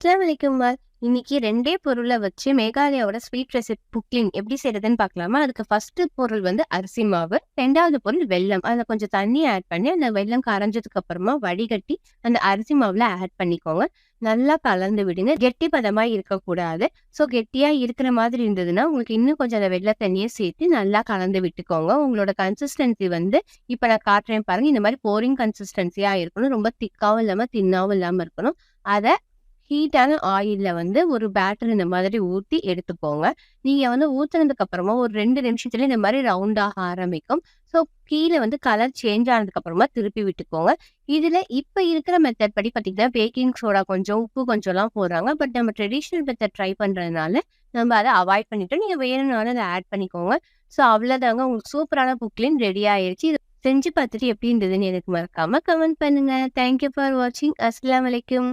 அஸ்ஸலாமு அலைக்கும் இன்னைக்கு 2 பொருள வச்சு மேகாலயாவோட ஸ்வீட் ரெசிபி புக்லிங் எப்படி செய்றதுன்னு பார்க்கலாமா? அதுக்கு ஃபர்ஸ்ட்டு பொருள் வந்து அரிசி மாவு. 2வது பொருள் வெல்லம். அதில கொஞ்சம் தண்ணி ஆட் பண்ணி, அந்த வெல்லம் கரைஞ்சதுக்கு அப்புறமா வடிகட்டி, அந்த அரிசி மாவுல ஆட் பண்ணிக்கோங்க. நல்லா கலந்து விடுங்க. கெட்டி பதமா இருக்கக்கூடாது. ஸோ கெட்டியா இருக்கிற மாதிரி இருந்ததுன்னா, உங்களுக்கு இன்னும் கொஞ்சம் அந்த வெள்ள தண்ணிய சேர்த்து நல்லா கலந்து விட்டுக்கோங்க. உங்களோட கன்சிஸ்டன்சி வந்து இப்ப நான் காட்டுறேன் பாருங்க. இந்த மாரி போரிங் கன்சிஸ்டன்சியா இருக்கணும். ரொம்ப திக்காவும் இல்லாம, தின்னாவும் இல்லாம இருக்கணும். அத ஹீட்டான ஆயில்ல வந்து ஒரு பேட்டர் இந்த மாதிரி ஊத்தி எடுத்துக்கோங்க. நீங்க வந்து ஊத்துனதுக்கு அப்புறமா ஒரு 2 நிமிஷத்துல இந்த மாரி ரவுண்ட் ஆக ஆரம்பிக்கும். ஸோ கீழ வந்து கலர் சேஞ்ச் ஆனதுக்கு அப்புறமா திருப்பி விட்டுக்கோங்க. இதுல இப்ப இருக்கிற மெத்தட் படி பார்த்தீங்கன்னா, பேக்கிங் சோடா கொஞ்சம், உப்பு கொஞ்சம்லாம் போடுறாங்க. பட் நம்ம ட்ரெடிஷனல் மெத்தட் ட்ரை பண்றதுனால, நம்ம அத அவாய்ட் பண்ணிட்டு, நீங்க வேணும்னாலும் அத ஆட் பண்ணிக்கோங்க. ஸோ அவ்வளோதாங்க. உங்களுக்கு சூப்பரான புக்லின் ரெடி ஆயிருச்சு. இத செஞ்சு பார்த்துட்டு எப்படி இருந்ததுன்னு எனக்கு மறக்காம கமெண்ட் பண்ணுங்க. தேங்க் யூ ஃபார் வாட்சிங். அஸ்ஸலாமு அலைக்கும்.